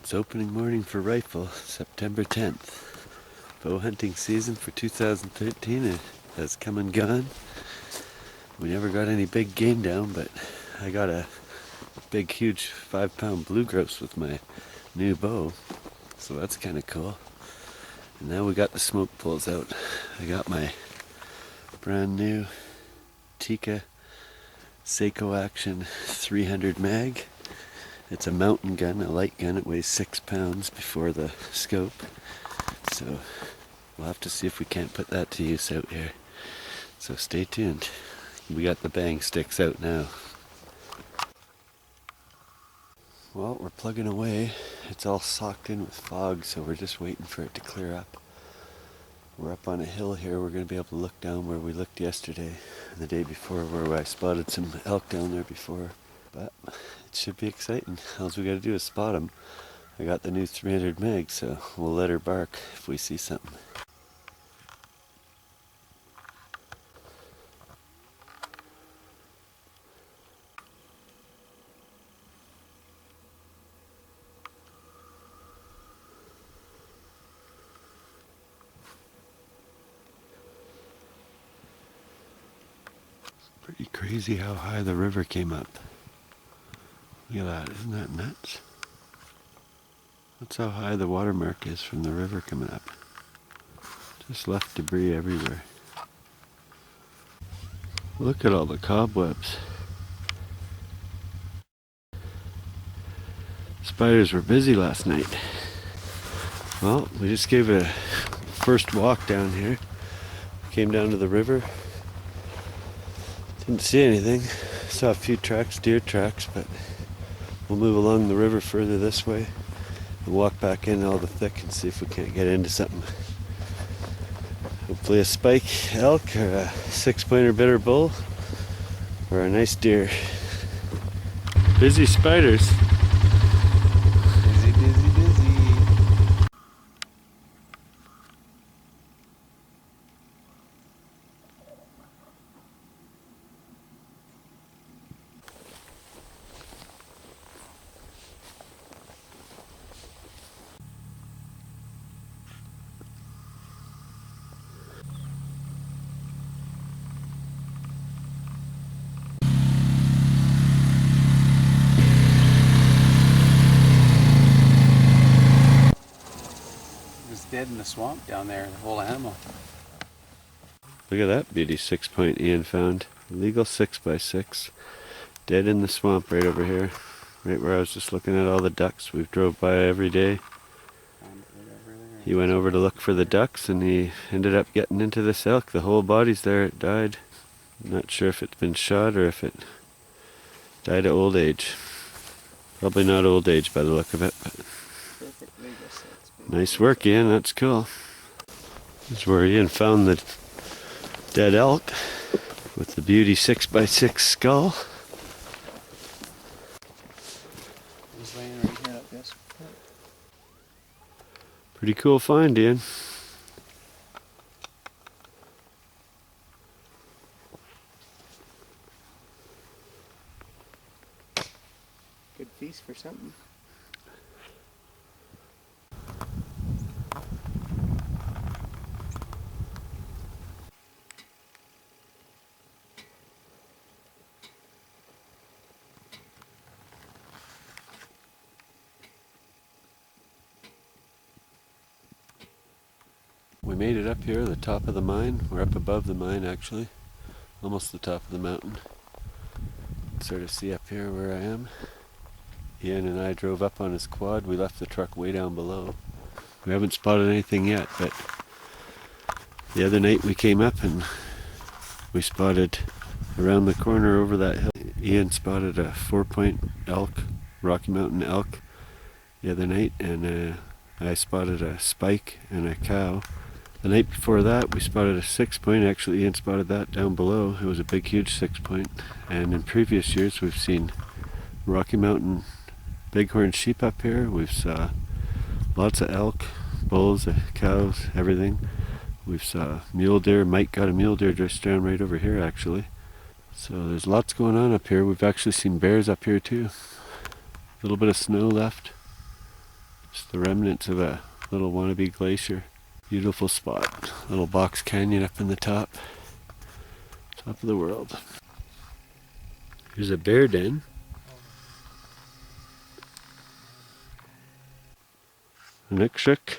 It's opening morning for rifle, September 10th. Bow hunting season for 2013 has come and gone. We never got any big game down, but I got a big, huge 5-pound blue grouse with my new bow, so that's kind of cool. And now we got the smoke poles out. I got my brand new Tikka Seiko Action 300 mag. It's a mountain gun, a light gun. It weighs 6 pounds before the scope. So we'll have to see if we can't put that to use out here. So stay tuned. We got the bang sticks out now. Well, we're plugging away. It's all socked in with fog, so we're just waiting for it to clear up. We're up on a hill here. We're going to be able to look down where we looked yesterday and the day before, where I spotted some elk down there before. But it should be exciting. All we got to do is spot them. I got the new 300 meg, so we'll let her bark if we see something. Pretty crazy how high the river came up. Look at that, isn't that nuts? That's how high the watermark is from the river coming up. Just left debris everywhere. Look at all the cobwebs. Spiders were busy last night. Well, we just gave a first walk down here. Came down to the river. Didn't see anything. Saw a few tracks, deer tracks, but we'll move along the river further this way and walk back in all the thick and see if we can't get into something. Hopefully a spike elk or a 6-pointer bitter bull or a nice deer. Busy spiders. Busy, busy, busy. Dead in the swamp down there, the whole animal. Look at that beauty 6-point Ian found. Legal 6x6. Dead in the swamp right over here. Right where I was just looking at all the ducks. We've drove by every day. He went over to look for the ducks and he ended up getting into this elk. The whole body's there, it died. I'm not sure if it's been shot or if it died of old age. Probably not old age by the look of it, but nice work, Ian. That's cool. This is where Ian found the dead elk with the beauty 6x6 skull. It was laying right here like this. Pretty cool find, Ian. Good feast for something. We made it up here, the top of the mine. We're up above the mine actually, almost the top of the mountain. Sort of see up here where I am. Ian and I drove up on his quad. We left the truck way down below. We haven't spotted anything yet, but the other night we came up and we spotted around the corner over that hill. Ian spotted a 4-point elk, Rocky Mountain elk, the other night, and I spotted a spike and a cow. The night before that we spotted a 6-point. Actually Ian spotted that down below. It was a big huge 6-point. And in previous years we've seen Rocky Mountain bighorn sheep up here. We've saw lots of elk, bulls, cows, everything. We've saw mule deer. Mike got a mule deer just down right over here actually. So there's lots going on up here. We've actually seen bears up here too. A little bit of snow left. Just the remnants of a little wannabe glacier. Beautiful spot. Little box canyon up in the top. Top of the world. Here's a bear den. An ikshik.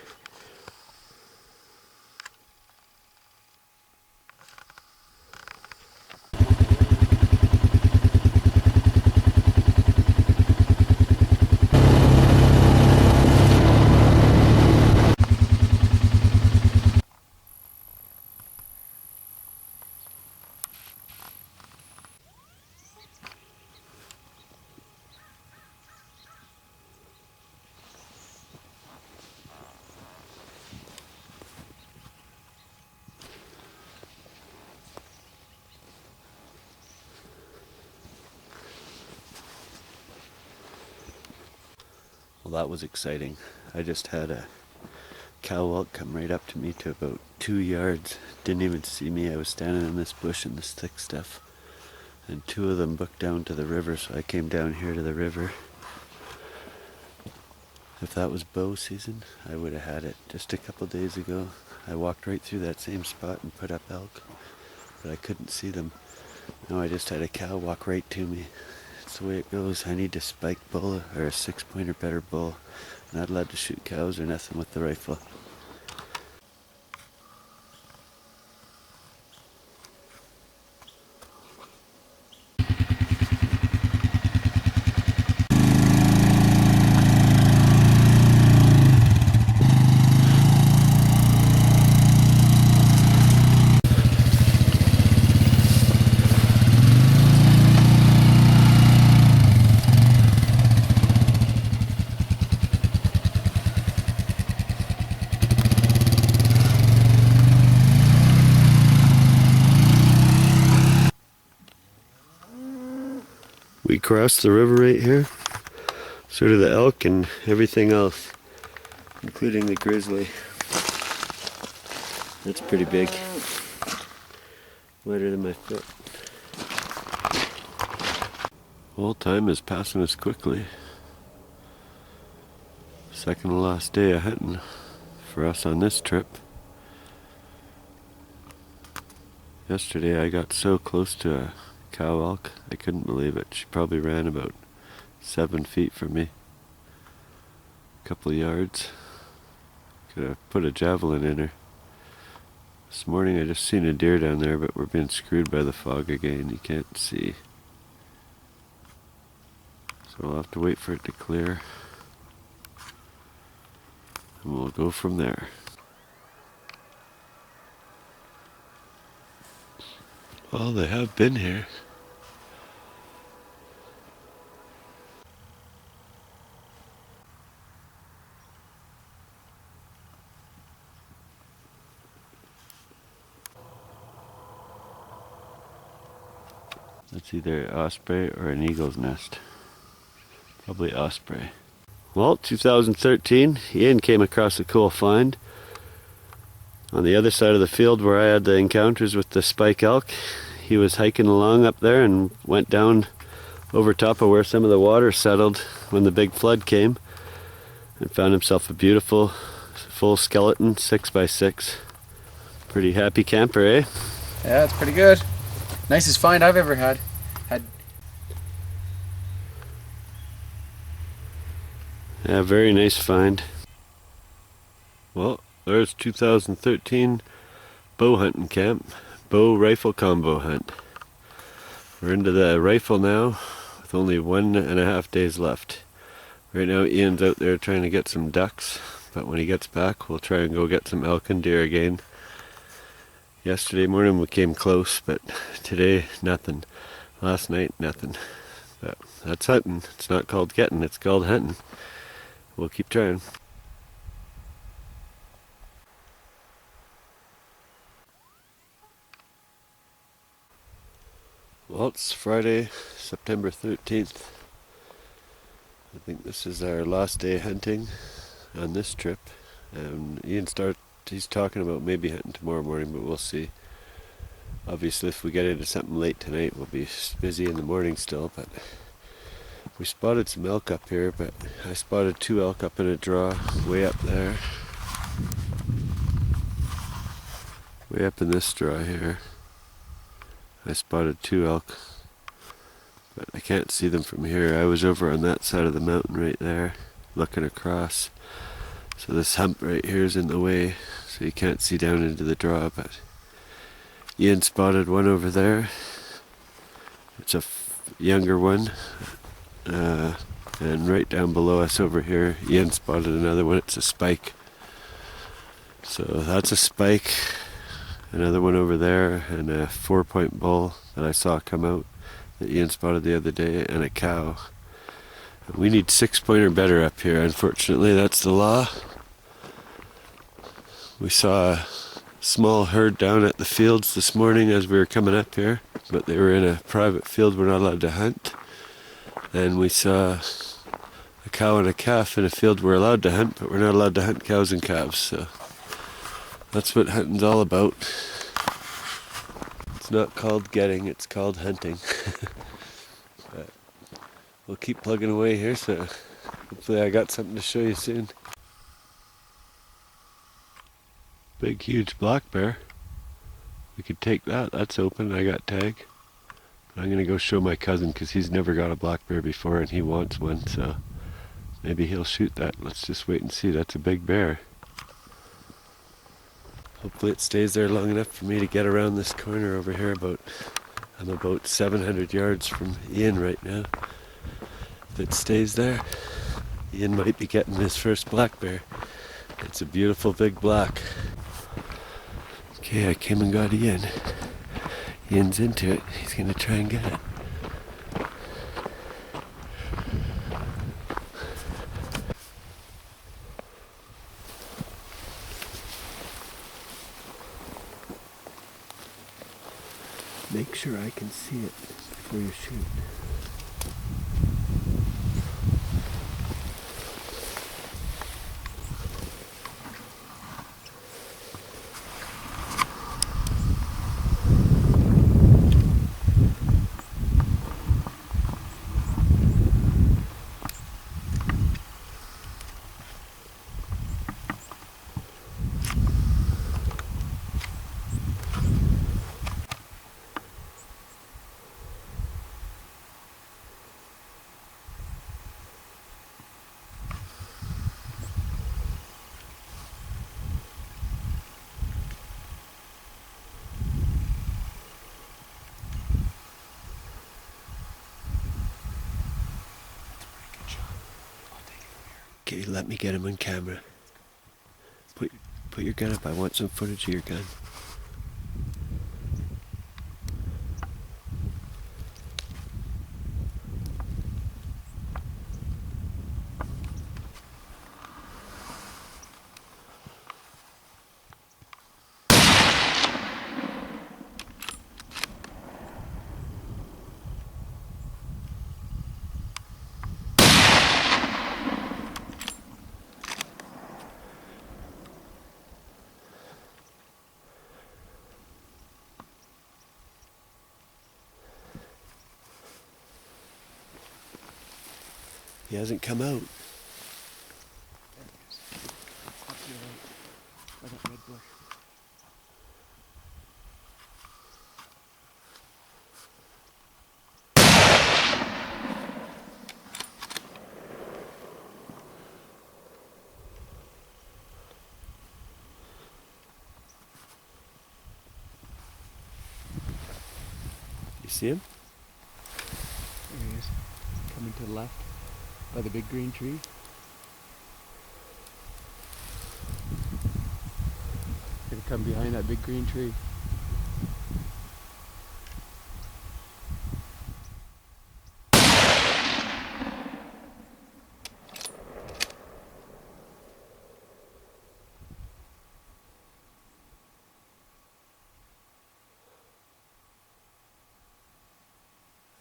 Well, that was exciting. I just had a cow elk come right up to me to about 2 yards. Didn't even see me. I was standing in this bush in this thick stuff. And two of them booked down to the river, so I came down here to the river. If that was bow season, I would have had it. Just a couple days ago, I walked right through that same spot and put up elk, but I couldn't see them. Now I just had a cow walk right to me. That's the way it goes. I need a spike bull or a 6-point or better bull. I'm not allowed to shoot cows or nothing with the rifle. We crossed the river right here. So do the elk and everything else, including the grizzly. That's pretty big. Wider than my foot. Well, time is passing us quickly. Second to last day of hunting for us on this trip. Yesterday I got so close to a cow elk, I couldn't believe it. She probably ran about 7 feet from me. A couple of yards. Could have put a javelin in her. This morning I just seen a deer down there, but we're being screwed by the fog again. You can't see. So I'll have to wait for it to clear. And we'll go from there. Well, they have been here. That's either an osprey or an eagle's nest. Probably osprey. Well, 2013, Ian came across a cool find. On the other side of the field where I had the encounters with the spike elk, he was hiking along up there and went down over top of where some of the water settled when the big flood came and found himself a beautiful full skeleton 6x6. Pretty happy camper, eh? Yeah, it's pretty good. Nicest find I've ever had. Yeah, very nice find. Well, there's 2013 bow hunting camp. Bow rifle combo hunt. We're into the rifle now with only 1.5 days left. Right now Ian's out there trying to get some ducks, but when he gets back we'll try and go get some elk and deer again. Yesterday morning we came close, but today nothing. Last night nothing. But that's hunting. It's not called getting, it's called hunting. We'll keep trying. Well, it's Friday, September 13th. I think this is our last day hunting on this trip. And he's talking about maybe hunting tomorrow morning, but we'll see. Obviously if we get into something late tonight we'll be busy in the morning still, but We spotted some elk up here, but I spotted 2 elk up in a draw way up there. Way up in this draw here. I spotted 2 elk, but I can't see them from here. I was over on that side of the mountain right there, looking across. So this hump right here is in the way, so you can't see down into the draw, but Ian spotted one over there. It's a younger one. And right down below us over here, Ian spotted another one. It's a spike. So that's a spike. Another one over there, and a 4-point bull that I saw come out that Ian spotted the other day, and a cow. We need 6-point or better up here, unfortunately. That's the law. We saw a small herd down at the fields this morning as we were coming up here, but they were in a private field we're not allowed to hunt. And we saw a cow and a calf in a field we're allowed to hunt, but we're not allowed to hunt cows and calves, so that's what hunting's all about. It's not called getting, it's called hunting. But we'll keep plugging away here, so hopefully I got something to show you soon. Big huge black bear. We could take that, that's open, I got tag. I'm going to go show my cousin because he's never got a black bear before and he wants one, so maybe he'll shoot that. Let's just wait and see. That's a big bear. Hopefully it stays there long enough for me to get around this corner over here. I'm about 700 yards from Ian right now. If it stays there, Ian might be getting his first black bear. It's a beautiful big black. Okay, I came and got Ian. Ian's into it. He's going to try and get it. Make sure I can see it before you shoot. Okay, let me get him on camera. Put your gun up. I want some footage of your gun. He hasn't come out. You see him? There he is, coming to the left by the big green tree. Gonna come behind that big green tree.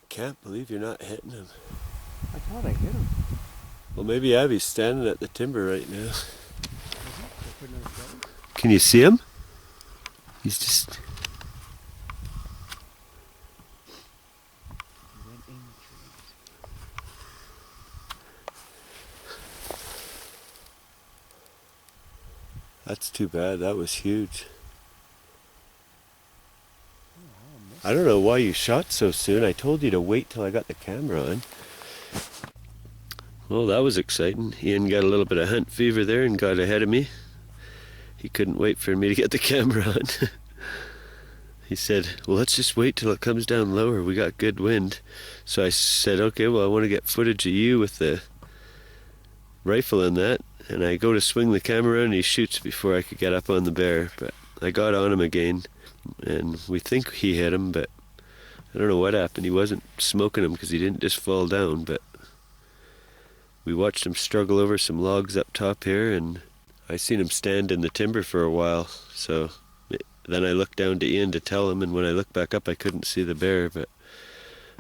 Can't believe you're not hitting him. I thought I hit him. Well, maybe Abby's standing at the timber right now. Can you see him? He's just... That's too bad. That was huge. I don't know why you shot so soon. I told you to wait till I got the camera on. Well, that was exciting. Ian got a little bit of hunt fever there and got ahead of me. He couldn't wait for me to get the camera on. He said, well, let's just wait till it comes down lower. We got good wind. So I said, okay, well, I want to get footage of you with the rifle and that. And I go to swing the camera and he shoots before I could get up on the bear. But I got on him again, and we think he hit him, but I don't know what happened. He wasn't smoking him because he didn't just fall down, but we watched him struggle over some logs up top here, and I seen him stand in the timber for a while. So then I looked down to Ian to tell him, and when I looked back up I couldn't see the bear, but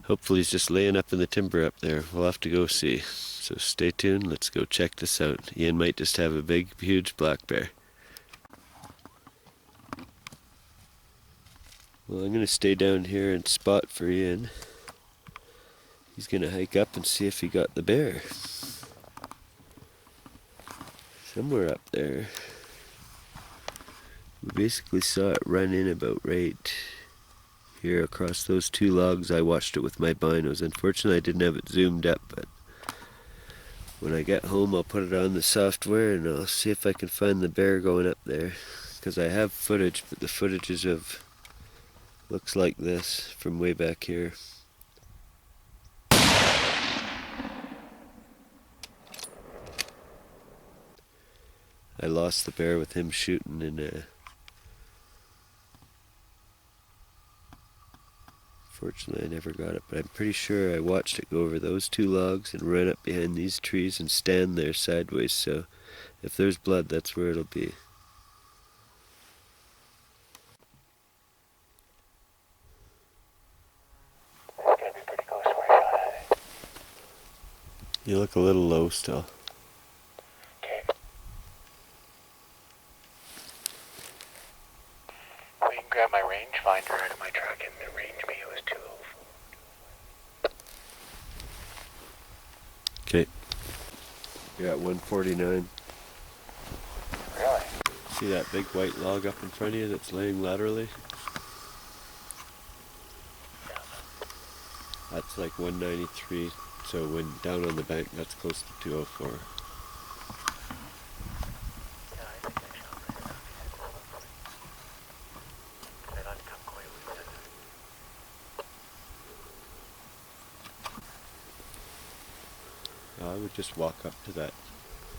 hopefully he's just laying up in the timber up there. We'll have to go see. So stay tuned, let's go check this out. Ian might just have a big, huge black bear. Well, I'm going to stay down here and spot for Ian. He's going to hike up and see if he got the bear. Somewhere up there. We basically saw it run in about right here across those two logs. I watched it with my binos. Unfortunately, I didn't have it zoomed up, but when I get home I'll put it on the software and I'll see if I can find the bear going up there. Because I have footage, but the footage is of looks like this from way back here. I lost the bear with him shooting and fortunately I never got it, but I'm pretty sure I watched it go over those two logs and run up behind these trees and stand there sideways, so if there's blood that's where it'll be. You look a little low still. Okay. We can grab my rangefinder out of my truck and range me. It was too low. Okay. You're at 149. Really? See that big white log up in front of you that's laying laterally? That's like 193. So when down on the bank, that's close to 204. Yeah, I think I shall bring it up. They don't come quite with it. I would just walk up to that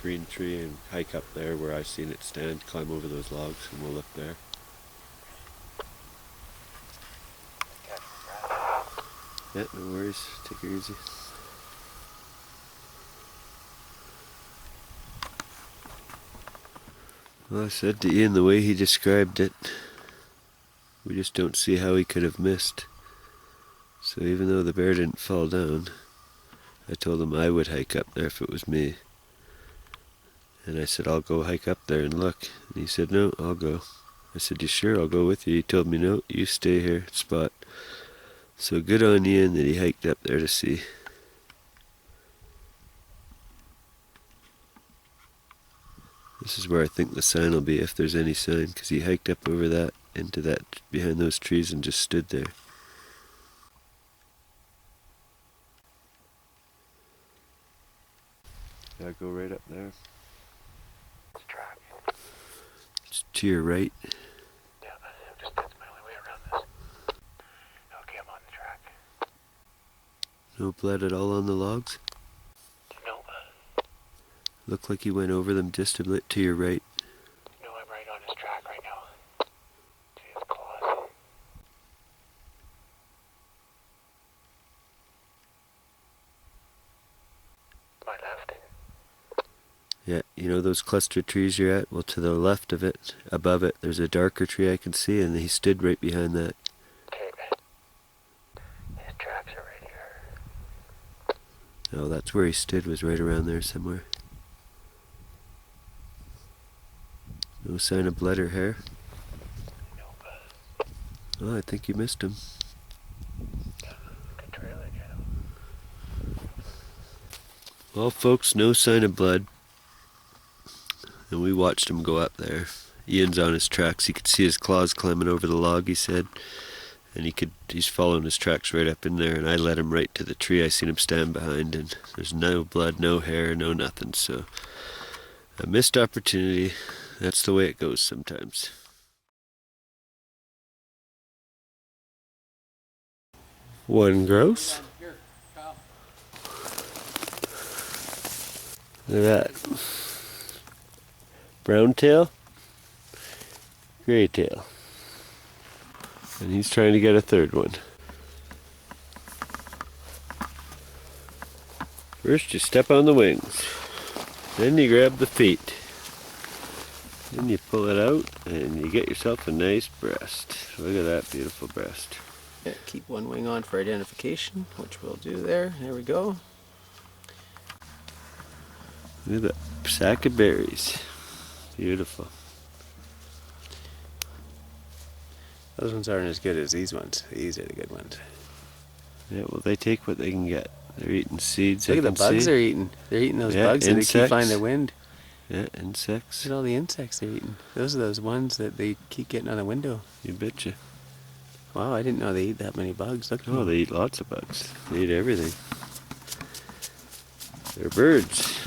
green tree and hike up there where I seen it stand, climb over those logs, and we'll look there. Yeah, no worries. Take it easy. Well, I said to Ian the way he described it, we just don't see how he could have missed. So even though the bear didn't fall down, I told him I would hike up there if it was me. And I said, I'll go hike up there and look. And he said, no, I'll go. I said, you sure? I'll go with you. He told me, no, you stay here, spot. So good on Ian that he hiked up there to see. This is where I think the sign will be, if there's any sign, because he hiked up over that, into that, behind those trees and just stood there. Yeah, go right up there. It's a track. It's to your right. Yeah, that's my only way around this. Okay, I'm on the track. No blood at all on the logs? No, Looked like he went over them just a bit to your right. no, I'm right on his track right now. See his claws. My left. Yeah, you know those cluster trees you're at? Well, to the left of it, above it, there's a darker tree I can see, and he stood right behind that. Okay. His tracks are right here. Oh, that's where he stood, was right around there somewhere. No sign of blood or hair? Nope. Oh, I think you missed him. Good trail again. Well, folks, no sign of blood. and we watched him go up there. Ian's on his tracks. He could see his claws climbing over the log, he said. And he's following his tracks right up in there, and I led him right to the tree. I seen him stand behind, and there's no blood, no hair, no nothing. So a missed opportunity. That's the way it goes sometimes. One grouse. Look at that. Brown tail, gray tail. And he's trying to get a third one. First you step on the wings, then you grab the feet, then you pull it out and you get yourself a nice breast. Look at that beautiful breast. Yeah, keep one wing on for identification, which we'll do there. There we go. Look at that sack of berries. Beautiful. Those ones aren't as good as these ones. These are the good ones. Yeah, well they take what they can get. They're eating seeds. Look at the bugs they're eating. They're eating those bugs that they keep flying the wind. Yeah, insects. Look at all the insects they're eating. Those are those ones that they keep getting on the window. You betcha. Wow, I didn't know they eat that many bugs. Look. Oh, they eat lots of bugs. They eat everything. They're birds.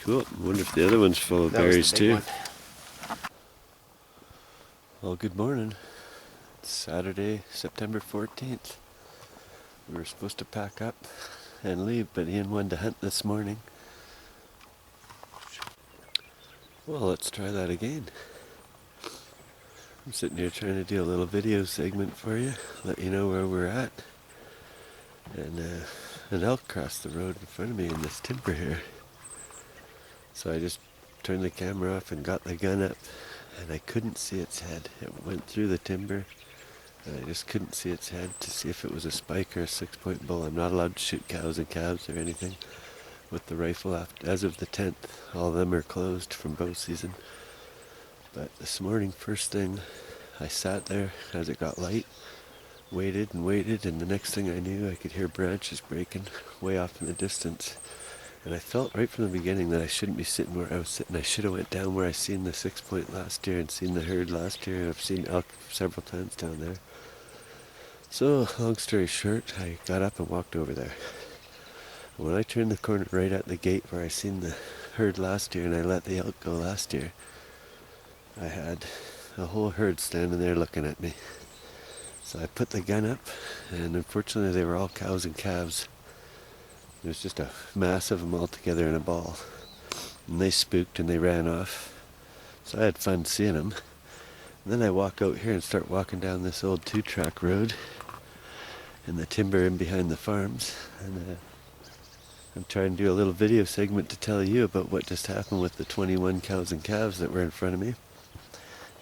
Cool. I wonder if the other one's full of berries too. One. Well, good morning. It's Saturday, September 14th. We were supposed to pack up and leave, but Ian wanted to hunt this morning. Well, let's try that again. I'm sitting here trying to do a little video segment for you, let you know where we're at. And an elk crossed the road in front of me in this timber here. So I just turned the camera off and got the gun up, and I couldn't see its head. It went through the timber, and I just couldn't see its head to see if it was a spike or a 6-point bull. I'm not allowed to shoot cows and calves or anything with the rifle as of the 10th. All of them are closed from bow season. But this morning, first thing, I sat there as it got light, waited and waited, and the next thing I knew, I could hear branches breaking way off in the distance. And I felt right from the beginning that I shouldn't be sitting where I was sitting. I should have went down where I seen the 6-point last year and seen the herd last year, and I've seen elk several times down there. So, long story short, I got up and walked over there. And when I turned the corner right at the gate where I seen the herd last year and I let the elk go last year, I had a whole herd standing there looking at me. So I put the gun up, and unfortunately they were all cows and calves. There was just a mass of them all together in a ball. And they spooked and they ran off. So I had fun seeing them. And then I walk out here and start walking down this old 2-track road in the timber in behind the farms. And I'm trying to do a little video segment to tell you about what just happened with the 21 cows and calves that were in front of me.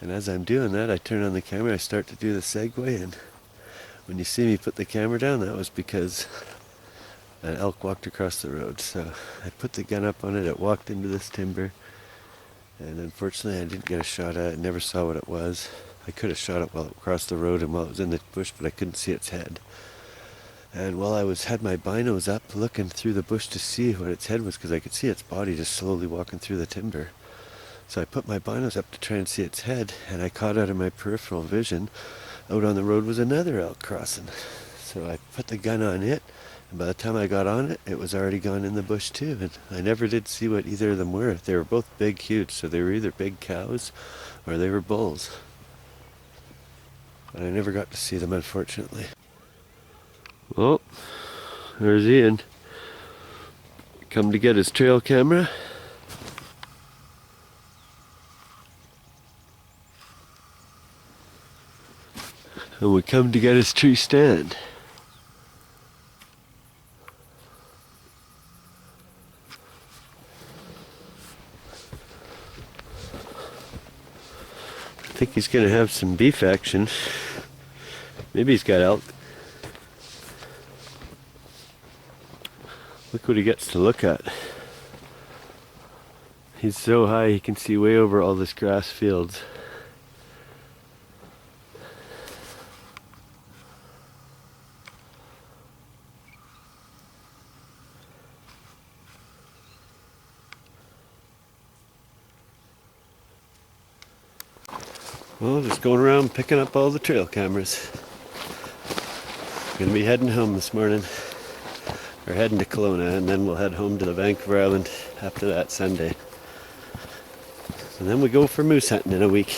And as I'm doing that, I turn on the camera, I start to do the segue, and when you see me put the camera down, that was because an elk walked across the road. So I put the gun up on it, it walked into this timber, and unfortunately I didn't get a shot at it, never saw what it was. I could have shot it while it crossed the road and while it was in the bush, but I couldn't see its head. And while I had my binos up looking through the bush to see what its head was, because I could see its body just slowly walking through the timber. So I put my binos up to try and see its head, and I caught out of my peripheral vision, out on the road was another elk crossing. So I put the gun on it, and by the time I got on it, it was already gone in the bush too. And I never did see what either of them were. They were both big, huge, so they were either big cows or they were bulls. But I never got to see them, unfortunately. Well, there's Ian. Come to get his trail camera. And we come to get his tree stand. I think he's gonna have some beef action. Maybe he's got elk. Look what he gets to look at. He's so high he can see way over all this grass fields. Well, just going around picking up all the trail cameras. Gonna be heading home this morning. Or heading to Kelowna, and then we'll head home to the Vancouver Island after that Sunday. And then we go for moose hunting in a week.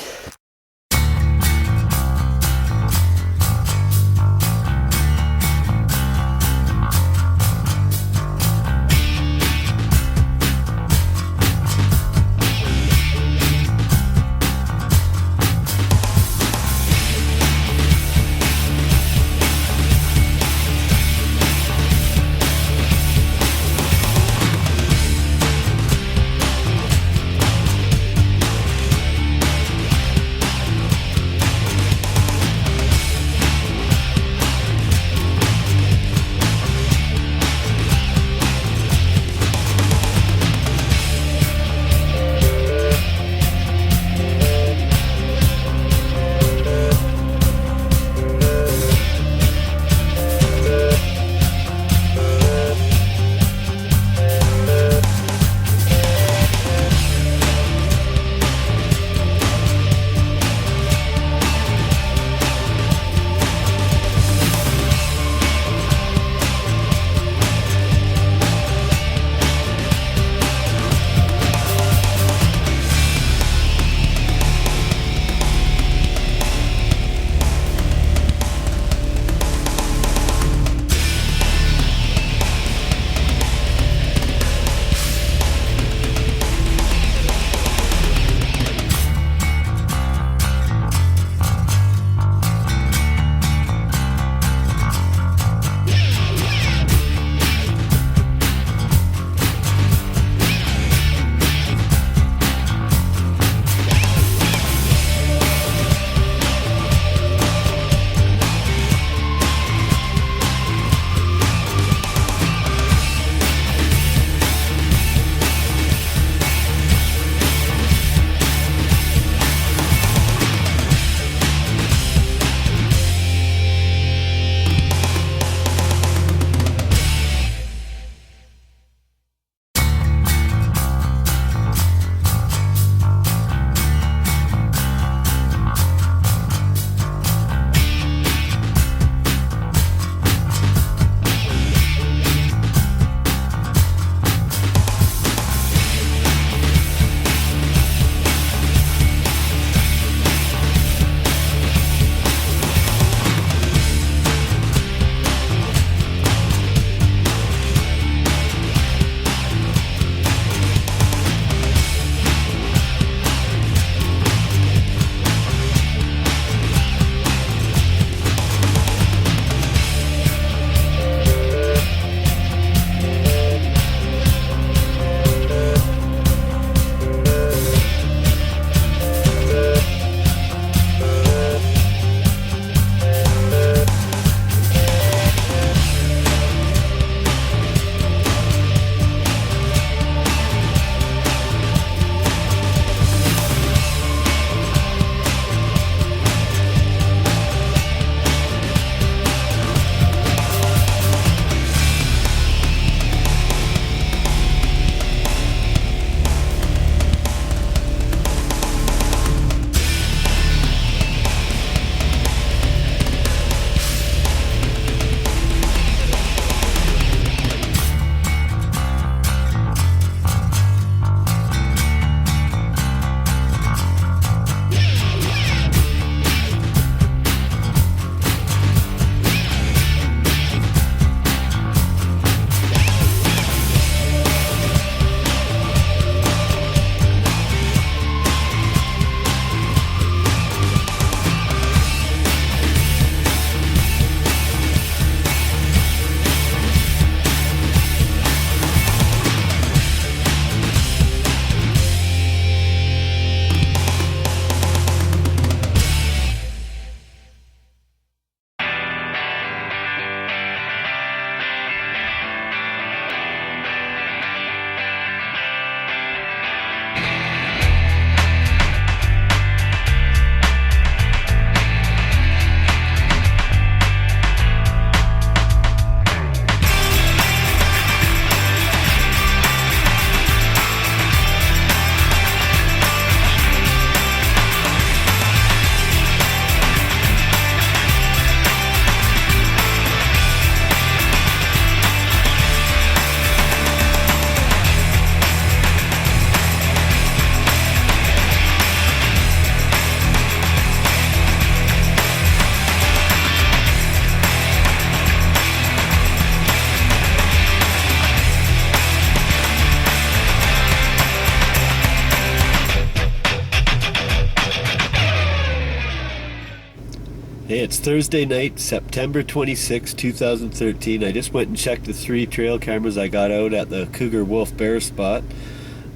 Hey, it's Thursday night, September 26, 2013. I just went and checked the 3 trail cameras I got out at the cougar wolf bear spot.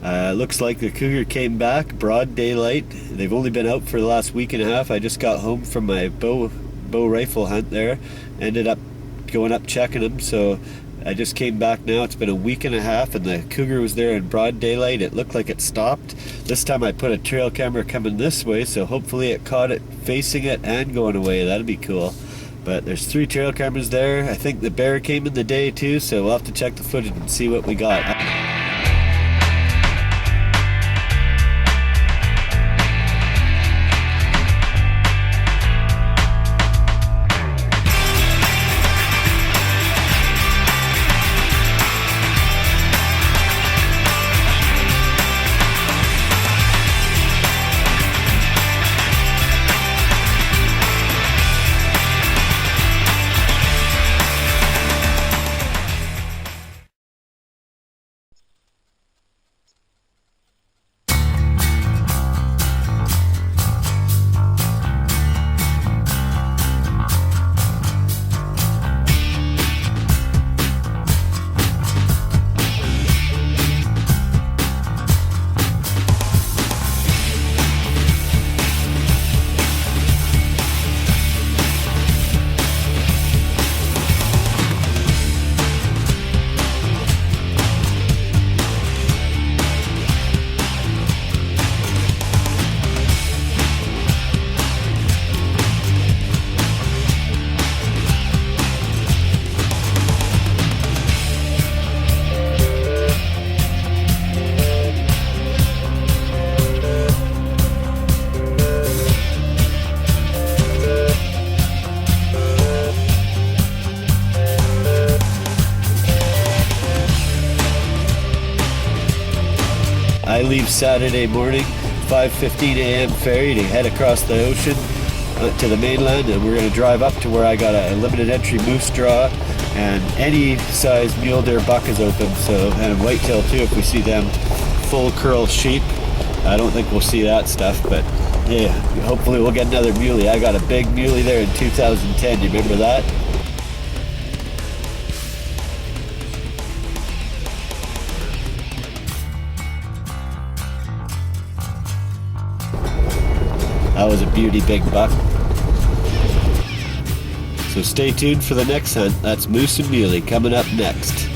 Looks like the cougar came back, broad daylight. They've only been out for the last week and a half. I just got home from my bow rifle hunt there. Ended up going up checking them, so I just came back now. It's been a week and a half and the cougar was there in broad daylight. It looked like it stopped. This time I put a trail camera coming this way, so hopefully it caught it facing it and going away. That'd be cool. But there's 3 trail cameras there. I think the bear came in the day too, so we'll have to check the footage and see what we got. I leave Saturday morning, 5:15 a.m. ferry to head across the ocean to the mainland, and we're going to drive up to where I got a limited entry moose draw, and any size mule deer buck is open, so, and whitetail too if we see them. Full curl sheep, I don't think we'll see that stuff, but yeah, hopefully we'll get another muley. I got a big muley there in 2010, you remember that? That was a beauty big buck. So stay tuned for the next hunt. That's moose and muley coming up next.